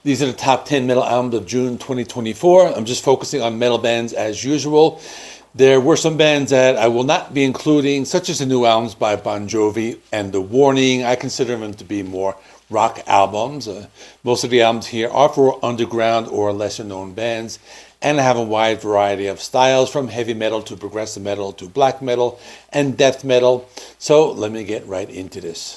These are the top 10 metal albums of June 2024. I'm just focusing on metal bands as usual. There were some bands that I will not be including, such as the new albums by Bon Jovi and The Warning. I consider them to be more rock albums. Most of the albums here are for underground or lesser known bands, and I have a wide variety of styles from heavy metal to progressive metal to black metal and death metal. So let me get right into this.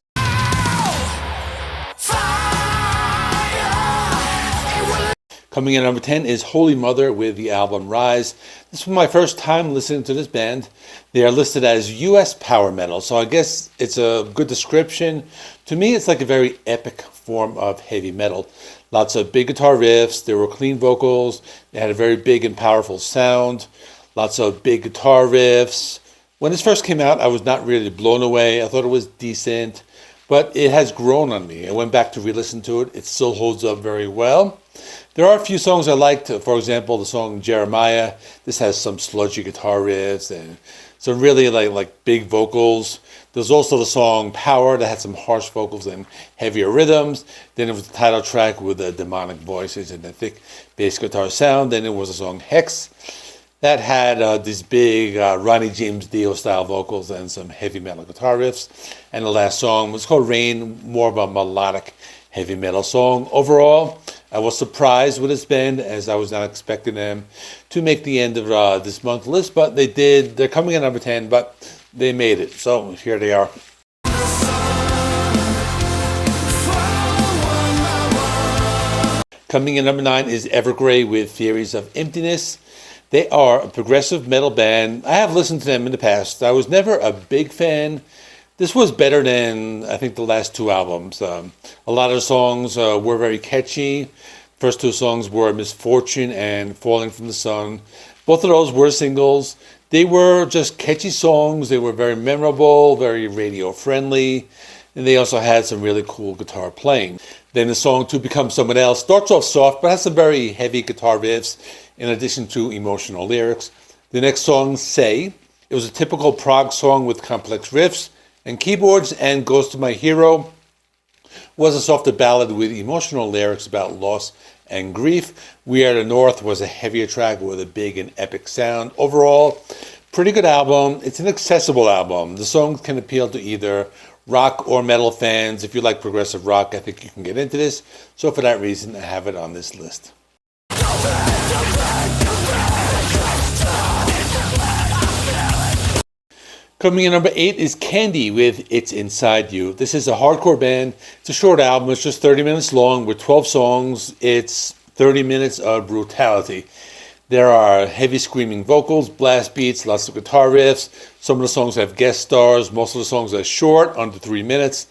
Coming in at number 10 is Holy Mother with the album Rise. This was my first time listening to this band. They are listed as US power metal, so I guess it's a good description. To me, it's like a very epic form of heavy metal. Lots of big guitar riffs, there were clean vocals, they had a very big and powerful sound, lots of big guitar riffs. When this first came out, I was not really blown away. I thought it was decent, but it has grown on me. I went back to re-listen to it. It still holds up very well. There are a few songs I liked. For example, the song Jeremiah. This has some sludgy guitar riffs and some really like big vocals. There's also the song Power that had some harsh vocals and heavier rhythms. Then it was the title track with the demonic voices and the thick bass guitar sound. Then it was the song Hex that had these big Ronnie James Dio style vocals and some heavy metal guitar riffs. And the last song was called Rain, more of a melodic heavy metal song. Overall, I was surprised with this band as I was not expecting them to make the end of this month's list, but they did. They're coming in number 10, but they made it. So here they are. Coming in number 9 is Evergrey with Theories of Emptiness. They are a progressive metal band. I have listened to them in the past. I was never a big fan. This was better than, I think, the last two albums. A lot of the songs were very catchy. First two songs were Misfortune and Falling from the Sun. Both of those were singles. They were just catchy songs. They were very memorable, very radio friendly. And they also had some really cool guitar playing. Then the song To Become Someone Else starts off soft, but has some very heavy guitar riffs in addition to emotional lyrics. The next song, Say. It was a typical prog song with complex riffs and keyboards, and Goes to My Hero was a softer ballad with emotional lyrics about loss and grief. We Are the North was a heavier track with a big and epic sound. Overall, pretty good album. It's an accessible album. The songs can appeal to either rock or metal fans. If you like progressive rock, I think you can get into this. So for that reason, I have it on this list. Coming in number 8 is Candy with It's Inside You. This is a hardcore band. It's a short album. It's just 30 minutes long with 12 songs. It's 30 minutes of brutality. There are heavy screaming vocals, blast beats, lots of guitar riffs. Some of the songs have guest stars. Most of the songs are short, under 3 minutes.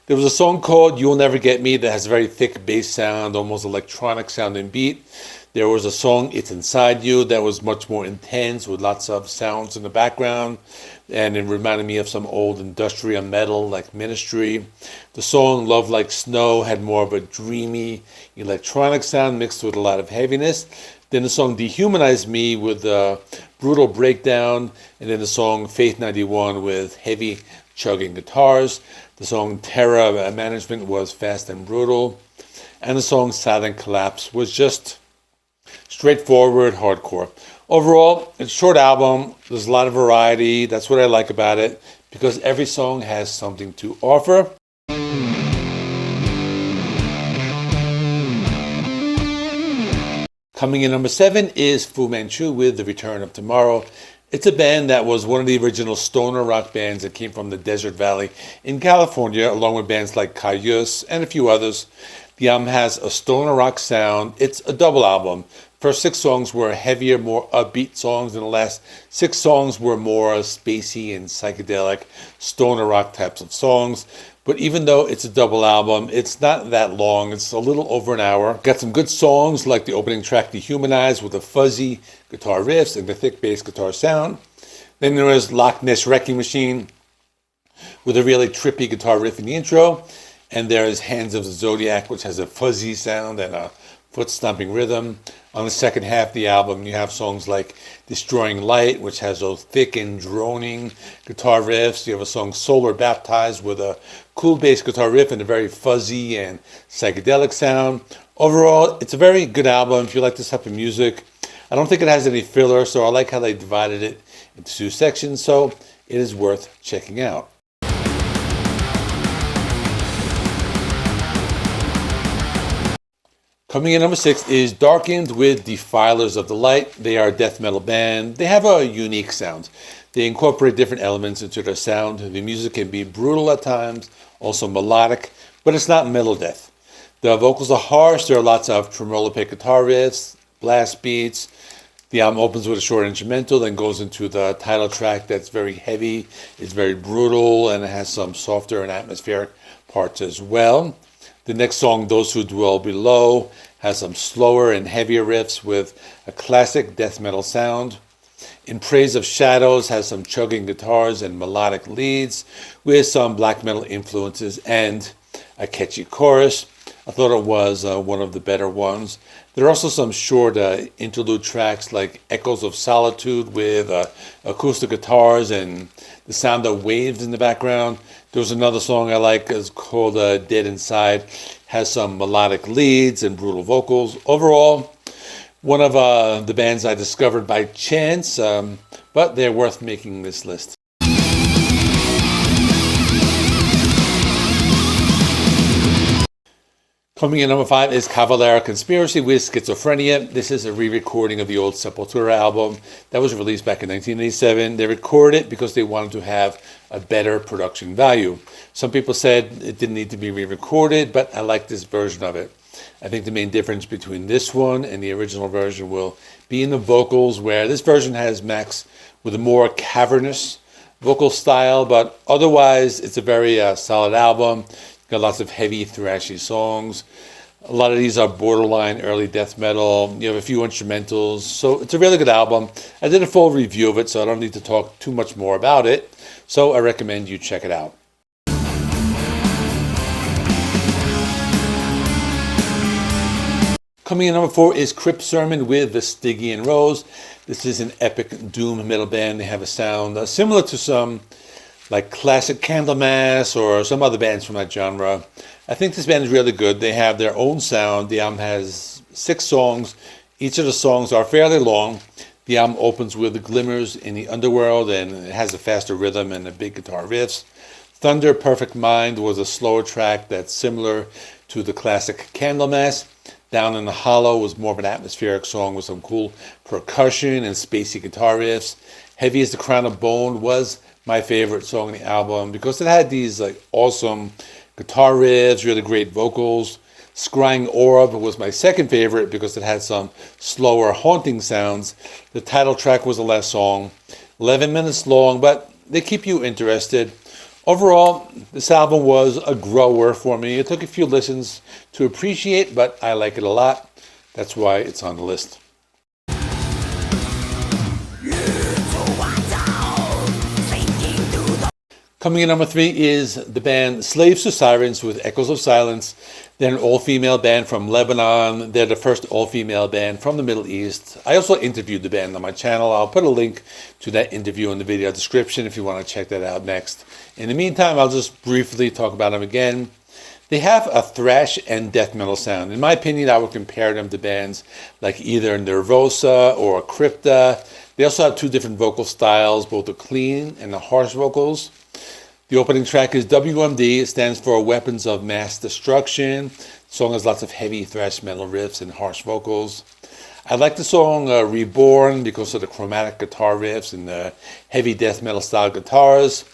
There was a song called You'll Never Get Me that has a very thick bass sound, almost electronic sounding beat. There was a song, It's Inside You, that was much more intense with lots of sounds in the background. And it reminded me of some old industrial metal like Ministry. The song Love Like Snow had more of a dreamy electronic sound mixed with a lot of heaviness. Then the song Dehumanize Me with a brutal breakdown. And then the song Faith 91 with heavy chugging guitars. The song Terror Management was fast and brutal. And the song Silent Collapse was just straightforward hardcore. Overall, it's a short album. There's a lot of variety. That's what I like about it, because every song has something to offer. Coming in number 7 is Fu Manchu with The Return of Tomorrow. It's a band that was one of the original stoner rock bands that came from the Desert Valley in California, along with bands like Cayuse and a few others. The album has a stoner rock sound. It's a double album. First 6 songs were heavier, more upbeat songs, and the last 6 songs were more spacey and psychedelic stoner rock types of songs. But even though it's a double album, it's not that long. It's a little over an hour. Got some good songs like the opening track Dehumanize with the fuzzy guitar riffs and the thick bass guitar sound. Then there was Loch Ness Wrecking Machine with a really trippy guitar riff in the intro. And there is Hands of the Zodiac, which has a fuzzy sound and a foot-stomping rhythm. On the second half of the album, you have songs like Destroying Light, which has those thick and droning guitar riffs. You have a song Solar Baptized with a cool bass guitar riff and a very fuzzy and psychedelic sound. Overall, it's a very good album if you like this type of music. I don't think it has any filler, so I like how they divided it into 2 sections, so it is worth checking out. Coming in number 6 is Darkened with Defilers of the Light. They are a death metal band. They have a unique sound. They incorporate different elements into their sound. The music can be brutal at times, also melodic, but it's not metal death. The vocals are harsh. There are lots of tremolo pick guitar riffs, blast beats. The album opens with a short instrumental, then goes into the title track that's very heavy. It's very brutal, and it has some softer and atmospheric parts as well. The next song, Those Who Dwell Below, has some slower and heavier riffs with a classic death metal sound. In Praise of Shadows has some chugging guitars and melodic leads with some black metal influences and a catchy chorus. I thought it was one of the better ones. There are also some short interlude tracks like Echoes of Solitude with acoustic guitars and the sound of waves in the background. There was another song I like, it's called Dead Inside. Has some melodic leads and brutal vocals. Overall, one of the bands I discovered by chance, but they're worth making this list. Coming in number 5 is Cavalera Conspiracy with Schizophrenia. This is a re-recording of the old Sepultura album that was released back in 1987. They recorded it because they wanted to have a better production value. Some people said it didn't need to be re-recorded, but I like this version of it. I think the main difference between this one and the original version will be in the vocals, where this version has Max with a more cavernous vocal style, but otherwise it's a very solid album. Got lots of heavy, thrashy songs. A lot of these are borderline early death metal. You have a few instrumentals. So it's a really good album. I did a full review of it, so I don't need to talk too much more about it. So I recommend you check it out. Coming in number 4 is Crypt Sermon with the Stygian Rose. This is an epic doom metal band. They have a sound similar to some like classic Candlemass or some other bands from that genre. I think this band is really good. They have their own sound. The album has 6 songs. Each of the songs are fairly long. The album opens with Glimmers in the Underworld, and it has a faster rhythm and a big guitar riffs. Thunder Perfect Mind was a slower track that's similar to the classic Candlemass. Down in the Hollow was more of an atmospheric song with some cool percussion and spacey guitar riffs. Heavy as the Crown of Bone was my favorite song on the album because it had these like awesome guitar riffs, really great vocals. Scrying Orb was my second favorite because it had some slower haunting sounds. The title track was the last song, 11 minutes long, but they keep you interested. Overall, this album was a grower for me. It took a few listens to appreciate, but I like it a lot. That's why it's on the list. Coming in number 3 is the band Slaves to Sirens with Echoes of Silence. They're an all-female band from Lebanon. They're the first all-female band from the Middle East. I also interviewed the band on my channel. I'll put a link to that interview in the video description if you want to check that out next. In the meantime, I'll just briefly talk about them again. They have a thrash and death metal sound. In my opinion, I would compare them to bands like either Nervosa or Crypt. They also have 2 different vocal styles, both the clean and the harsh vocals. The opening track is WMD. It stands for Weapons of Mass Destruction. The song has lots of heavy thrash metal riffs and harsh vocals. I like the song Reborn because of the chromatic guitar riffs and the heavy death metal style guitars.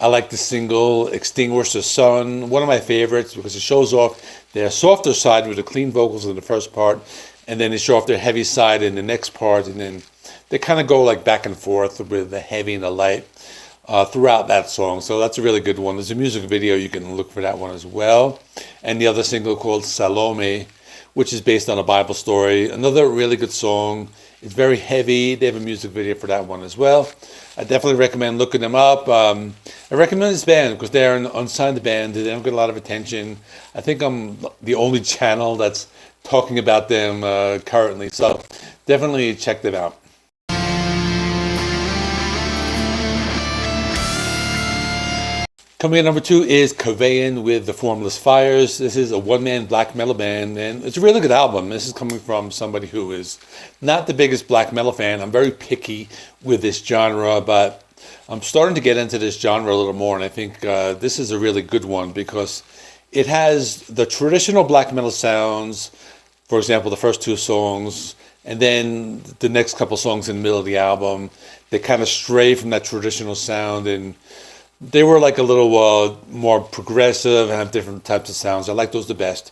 I like the single Extinguish the Sun, one of my favorites because it shows off their softer side with the clean vocals in the first part, and then they show off their heavy side in the next part, and then they kind of go like back and forth with the heavy and the light throughout that song. So that's a really good one. There's a music video, you can look for that one as well. And the other single called Salome, which is based on a Bible story. Another really good song. It's very heavy. They have a music video for that one as well. I definitely recommend looking them up. I recommend this band because they're an unsigned band. They don't get a lot of attention. I think I'm the only channel that's talking about them currently. So definitely check them out. Coming in number 2 is Kvaen with the Formless Fires. This is a one-man black metal band, and it's a really good album. This is coming from somebody who is not the biggest black metal fan. I'm very picky with this genre, but I'm starting to get into this genre a little more, and I think this is a really good one because it has the traditional black metal sounds, for example, the first 2 songs, and then the next couple songs in the middle of the album, they kind of stray from that traditional sound, and they were like a little more progressive and have different types of sounds. I like those the best.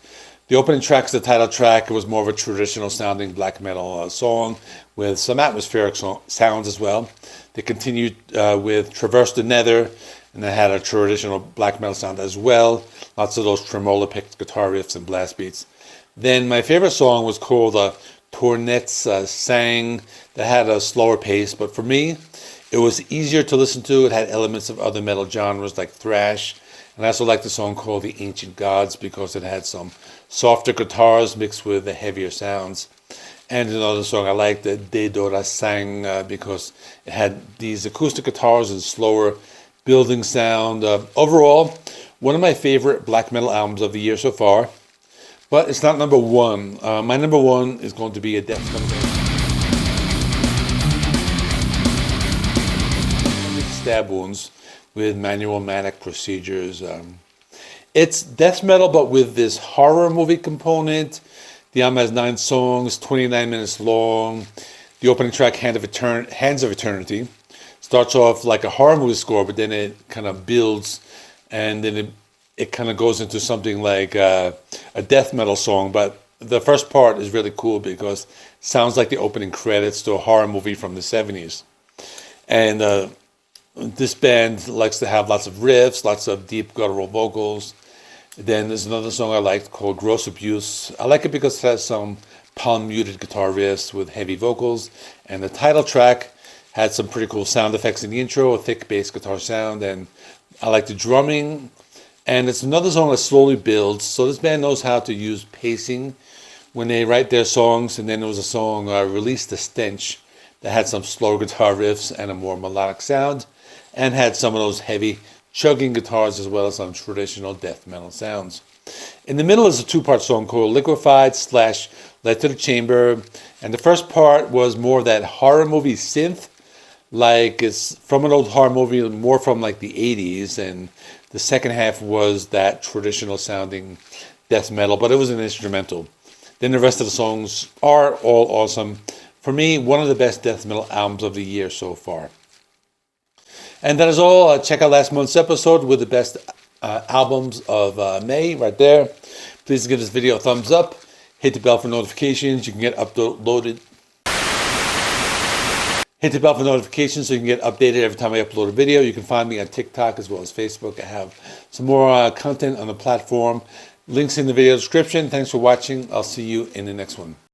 The opening track's the title track. It was more of a traditional sounding black metal song with some atmospheric sounds as well. They continued with Traverse the Nether, and they had a traditional black metal sound as well. Lots of those tremolo picked guitar riffs and blast beats. Then my favorite song was called Tornets Sang, that had a slower pace, but for me, it was easier to listen to. It had elements of other metal genres like thrash. And I also like the song called The Ancient Gods because it had some softer guitars mixed with the heavier sounds. And another song I liked, De Dora Sang, because it had these acoustic guitars and slower building sound. Overall, one of my favorite black metal albums of the year so far. But it's not number 1. My number 1 is going to be a death metal band. Stab Wounds with manual manic procedures. It's death metal, but with this horror movie component. The album has 9 songs, 29 minutes long. The opening track, Hands of Eternity, starts off like a horror movie score, but then it kind of builds, and then it kind of goes into something like a death metal song. But the first part is really cool because it sounds like the opening credits to a horror movie from the 70s. And this band likes to have lots of riffs, lots of deep guttural vocals. Then there's another song I liked called Gross Abuse. I like it because it has some palm-muted guitar riffs with heavy vocals. And the title track had some pretty cool sound effects in the intro, a thick bass guitar sound, and I like the drumming. And it's another song that slowly builds. So this band knows how to use pacing when they write their songs. And then there was a song, Release the Stench, that had some slower guitar riffs and a more melodic sound, and had some of those heavy chugging guitars as well as some traditional death metal sounds. In the middle is a 2-part song called Liquefied / Led to the Chamber, and the first part was more of that horror movie synth, like it's from an old horror movie, more from like the 80s, and the second half was that traditional sounding death metal, but it was an instrumental. Then the rest of the songs are all awesome. For me, one of the best death metal albums of the year so far. And that is all. Check out last month's episode with the best albums of May right there. Please give this video a thumbs up. Hit the bell for notifications. You can get uploaded. Hit the bell for notifications so you can get updated every time I upload a video. You can find me on TikTok as well as Facebook. I have some more content on the platform. Links in the video description. Thanks for watching. I'll see you in the next one.